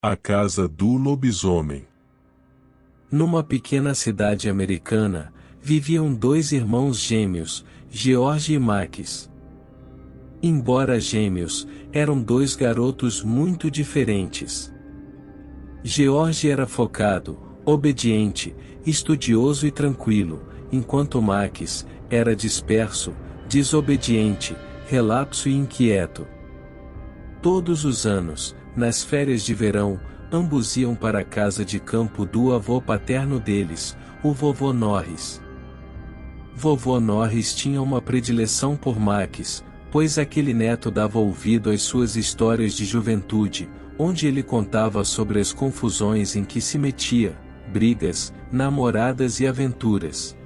A casa do lobisomem. Numa pequena cidade americana, viviam dois irmãos gêmeos, George e Max. Embora gêmeos, eram dois garotos muito diferentes. George era focado, obediente, estudioso e tranquilo, enquanto Max era disperso, desobediente, relapso e inquieto. Todos os anos, nas férias de verão, ambos iam para a casa de campo do avô paterno deles, o vovô Norris. Vovô Norris tinha uma predileção por Max, pois aquele neto dava ouvido às suas histórias de juventude, onde ele contava sobre as confusões em que se metia, brigas, namoradas e aventuras.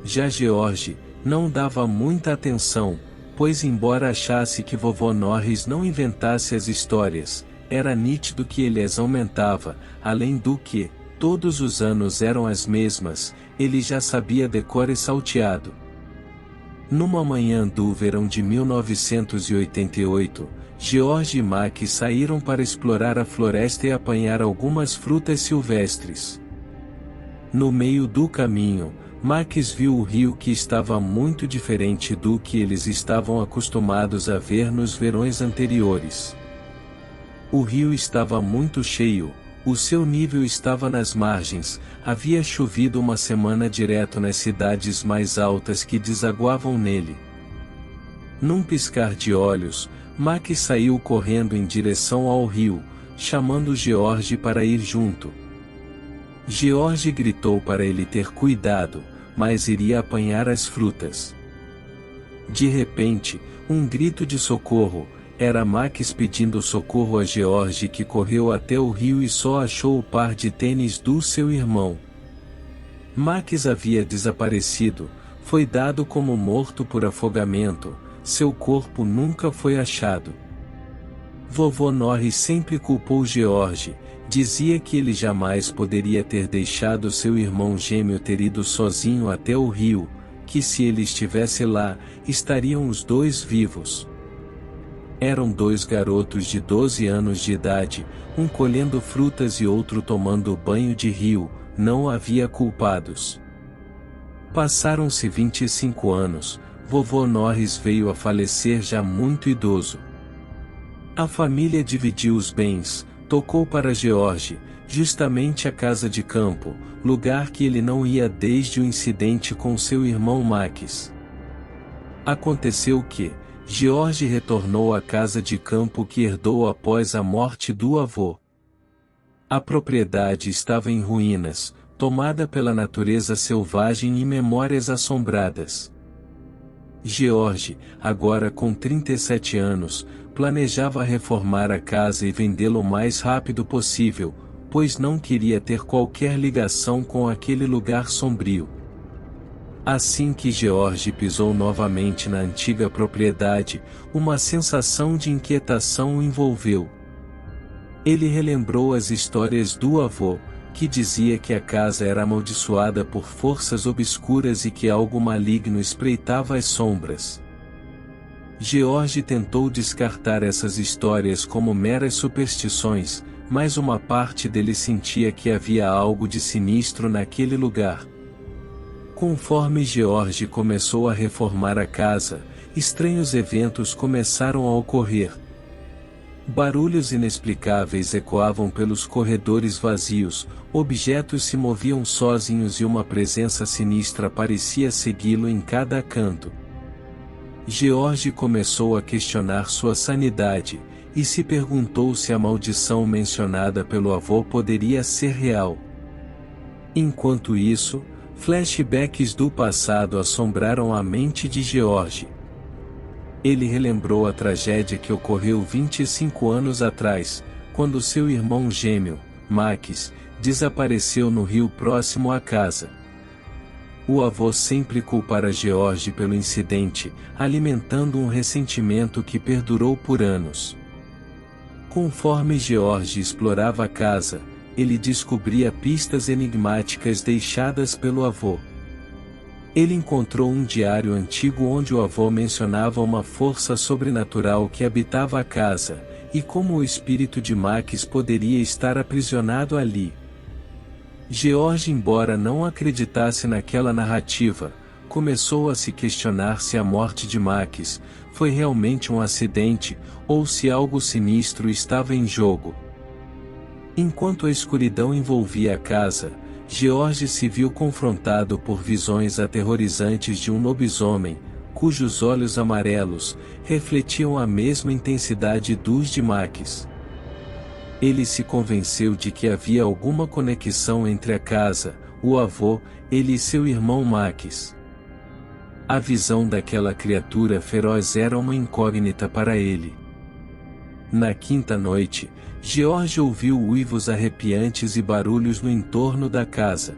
Já George não dava muita atenção, pois embora achasse que vovô Norris não inventasse as histórias, era nítido que ele as aumentava, além do que, todos os anos eram as mesmas, ele já sabia decor e salteado. Numa manhã do verão de 1988, George e Max saíram para explorar a floresta e apanhar algumas frutas silvestres. No meio do caminho, Max viu o rio que estava muito diferente do que eles estavam acostumados a ver nos verões anteriores. O rio estava muito cheio, o seu nível estava nas margens, havia chovido uma semana direto nas cidades mais altas que desaguavam nele. Num piscar de olhos, Max saiu correndo em direção ao rio, chamando George para ir junto. George gritou para ele ter cuidado, mas iria apanhar as frutas. De repente, um grito de socorro. Era Max pedindo socorro a George, que correu até o rio e só achou o par de tênis do seu irmão. Max havia desaparecido, foi dado como morto por afogamento, seu corpo nunca foi achado. Vovô Norris sempre culpou George, dizia que ele jamais poderia ter deixado seu irmão gêmeo ter ido sozinho até o rio, que se ele estivesse lá, estariam os dois vivos. Eram dois garotos de 12 anos de idade, um colhendo frutas e outro tomando banho de rio, não havia culpados. Passaram-se 25 anos, vovô Norris veio a falecer já muito idoso. A família dividiu os bens, tocou para George, justamente a casa de campo, lugar que ele não ia desde o incidente com seu irmão Max. Aconteceu que, George retornou à casa de campo que herdou após a morte do avô. A propriedade estava em ruínas, tomada pela natureza selvagem e memórias assombradas. George, agora com 37 anos, planejava reformar a casa e vendê-la o mais rápido possível, pois não queria ter qualquer ligação com aquele lugar sombrio. Assim que George pisou novamente na antiga propriedade, uma sensação de inquietação o envolveu. Ele relembrou as histórias do avô, que dizia que a casa era amaldiçoada por forças obscuras e que algo maligno espreitava as sombras. George tentou descartar essas histórias como meras superstições, mas uma parte dele sentia que havia algo de sinistro naquele lugar. Conforme George começou a reformar a casa, estranhos eventos começaram a ocorrer. Barulhos inexplicáveis ecoavam pelos corredores vazios, objetos se moviam sozinhos e uma presença sinistra parecia segui-lo em cada canto. George começou a questionar sua sanidade, e se perguntou se a maldição mencionada pelo avô poderia ser real. Enquanto isso, flashbacks do passado assombraram a mente de George. Ele relembrou a tragédia que ocorreu 25 anos atrás, quando seu irmão gêmeo, Max, desapareceu no rio próximo à casa. O avô sempre culpara George pelo incidente, alimentando um ressentimento que perdurou por anos. Conforme George explorava a casa, ele descobria pistas enigmáticas deixadas pelo avô. Ele encontrou um diário antigo onde o avô mencionava uma força sobrenatural que habitava a casa, e como o espírito de Max poderia estar aprisionado ali. George, embora não acreditasse naquela narrativa, começou a se questionar se a morte de Max foi realmente um acidente, ou se algo sinistro estava em jogo. Enquanto a escuridão envolvia a casa, George se viu confrontado por visões aterrorizantes de um lobisomem, cujos olhos amarelos refletiam a mesma intensidade dos de Max. Ele se convenceu de que havia alguma conexão entre a casa, o avô, ele e seu irmão Max. A visão daquela criatura feroz era uma incógnita para ele. Na quinta noite, George ouviu uivos arrepiantes e barulhos no entorno da casa.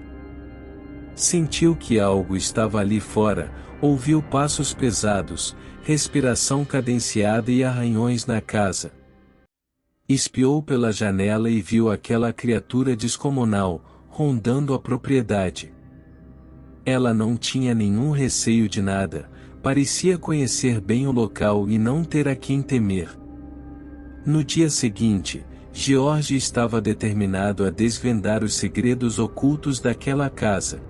Sentiu que algo estava ali fora, ouviu passos pesados, respiração cadenciada e arranhões na casa. Espiou pela janela e viu aquela criatura descomunal, rondando a propriedade. Ela não tinha nenhum receio de nada, parecia conhecer bem o local e não ter a quem temer. No dia seguinte, George estava determinado a desvendar os segredos ocultos daquela casa.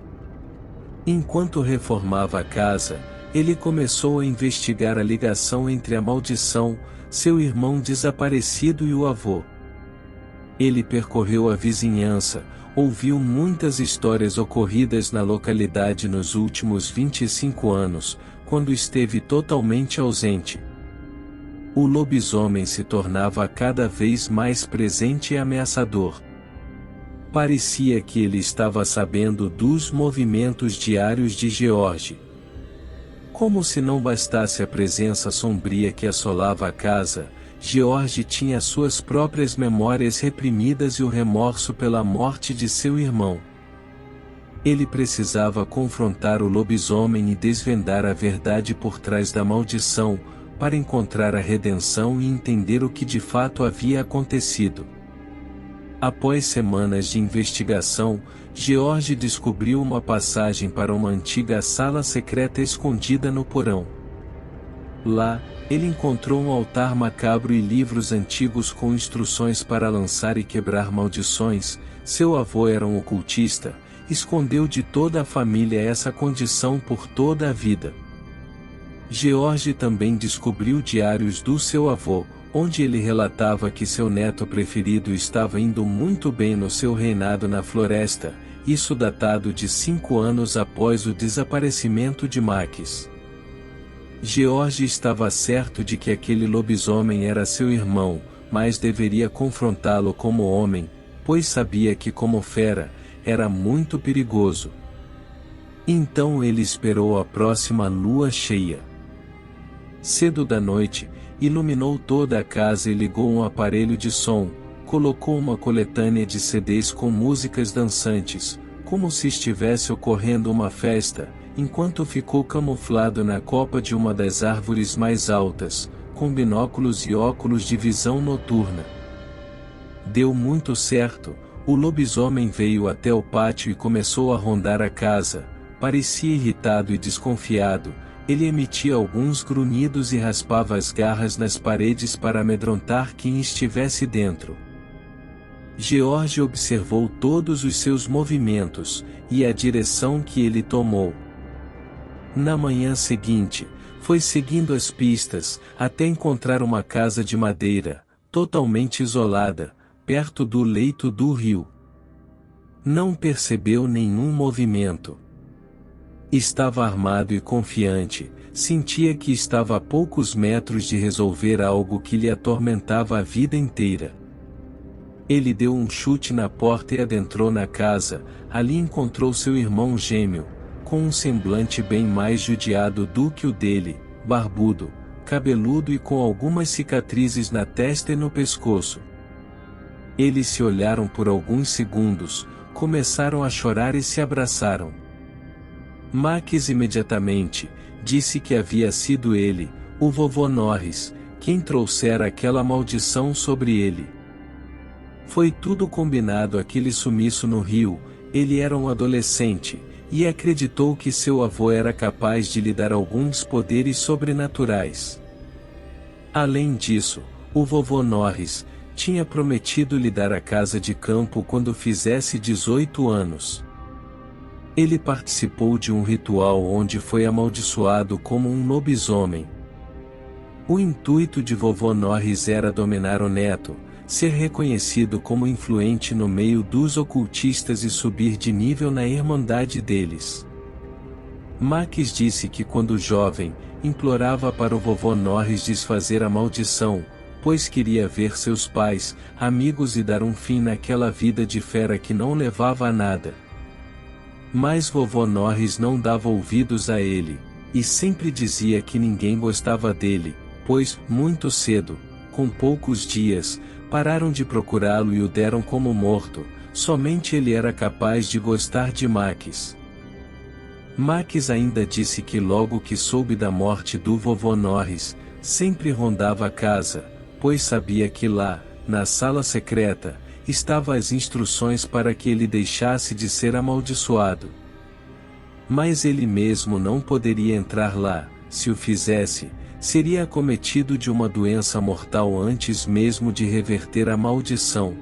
Enquanto reformava a casa, ele começou a investigar a ligação entre a maldição, seu irmão desaparecido e o avô. Ele percorreu a vizinhança, ouviu muitas histórias ocorridas na localidade nos últimos 25 anos, quando esteve totalmente ausente. O lobisomem se tornava cada vez mais presente e ameaçador. Parecia que ele estava sabendo dos movimentos diários de George. Como se não bastasse a presença sombria que assolava a casa, George tinha suas próprias memórias reprimidas e o remorso pela morte de seu irmão. Ele precisava confrontar o lobisomem e desvendar a verdade por trás da maldição, para encontrar a redenção e entender o que de fato havia acontecido. Após semanas de investigação, George descobriu uma passagem para uma antiga sala secreta escondida no porão. Lá, ele encontrou um altar macabro e livros antigos com instruções para lançar e quebrar maldições. Seu avô era um ocultista, escondeu de toda a família essa condição por toda a vida. George também descobriu diários do seu avô, onde ele relatava que seu neto preferido estava indo muito bem no seu reinado na floresta, isso datado de 5 anos após o desaparecimento de Max. George estava certo de que aquele lobisomem era seu irmão, mas deveria confrontá-lo como homem, pois sabia que como fera, era muito perigoso. Então ele esperou a próxima lua cheia. Cedo da noite, iluminou toda a casa e ligou um aparelho de som, colocou uma coletânea de CDs com músicas dançantes, como se estivesse ocorrendo uma festa, enquanto ficou camuflado na copa de uma das árvores mais altas, com binóculos e óculos de visão noturna. Deu muito certo, o lobisomem veio até o pátio e começou a rondar a casa, parecia irritado e desconfiado. Ele emitia alguns grunhidos e raspava as garras nas paredes para amedrontar quem estivesse dentro. George observou todos os seus movimentos, e a direção que ele tomou. Na manhã seguinte, foi seguindo as pistas, até encontrar uma casa de madeira, totalmente isolada, perto do leito do rio. Não percebeu nenhum movimento. Estava armado e confiante, sentia que estava a poucos metros de resolver algo que lhe atormentava a vida inteira. Ele deu um chute na porta e adentrou na casa. Ali encontrou seu irmão gêmeo, com um semblante bem mais judiado do que o dele, barbudo, cabeludo e com algumas cicatrizes na testa e no pescoço. Eles se olharam por alguns segundos, começaram a chorar e se abraçaram. Max imediatamente disse que havia sido ele, o vovô Norris, quem trouxera aquela maldição sobre ele. Foi tudo combinado aquele sumiço no rio. Ele era um adolescente, e acreditou que seu avô era capaz de lhe dar alguns poderes sobrenaturais. Além disso, o vovô Norris tinha prometido lhe dar a casa de campo quando fizesse 18 anos. Ele participou de um ritual onde foi amaldiçoado como um lobisomem. O intuito de vovô Norris era dominar o neto, ser reconhecido como influente no meio dos ocultistas e subir de nível na irmandade deles. Max disse que quando jovem, implorava para o vovô Norris desfazer a maldição, pois queria ver seus pais, amigos e dar um fim naquela vida de fera que não levava a nada. Mas vovô Norris não dava ouvidos a ele, e sempre dizia que ninguém gostava dele, pois, muito cedo, com poucos dias, pararam de procurá-lo e o deram como morto, somente ele era capaz de gostar de Max. Max ainda disse que logo que soube da morte do vovô Norris, sempre rondava a casa, pois sabia que lá, na sala secreta, estavam as instruções para que ele deixasse de ser amaldiçoado. Mas ele mesmo não poderia entrar lá, se o fizesse, seria acometido de uma doença mortal antes mesmo de reverter a maldição.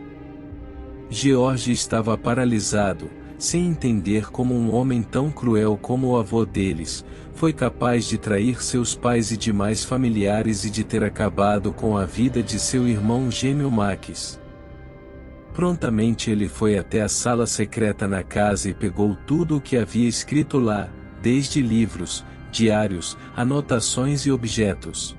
George estava paralisado, sem entender como um homem tão cruel como o avô deles, foi capaz de trair seus pais e demais familiares e de ter acabado com a vida de seu irmão gêmeo Max. Prontamente ele foi até a sala secreta na casa e pegou tudo o que havia escrito lá, desde livros, diários, anotações e objetos.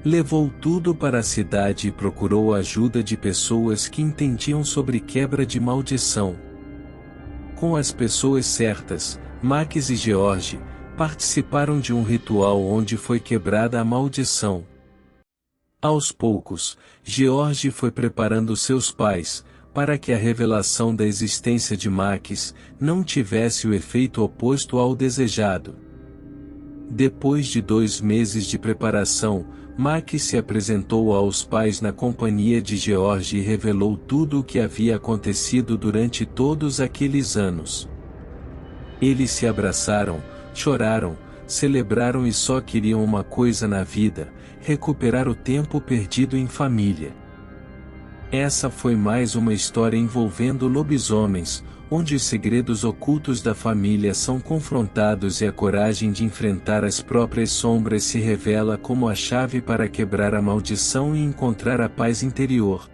Levou tudo para a cidade e procurou a ajuda de pessoas que entendiam sobre quebra de maldição. Com as pessoas certas, Max e George participaram de um ritual onde foi quebrada a maldição. Aos poucos, George foi preparando seus pais, para que a revelação da existência de Max não tivesse o efeito oposto ao desejado. Depois de 2 meses de preparação, Max se apresentou aos pais na companhia de George e revelou tudo o que havia acontecido durante todos aqueles anos. Eles se abraçaram, choraram, celebraram e só queriam uma coisa na vida: recuperar o tempo perdido em família. Essa foi mais uma história envolvendo lobisomens, onde os segredos ocultos da família são confrontados e a coragem de enfrentar as próprias sombras se revela como a chave para quebrar a maldição e encontrar a paz interior.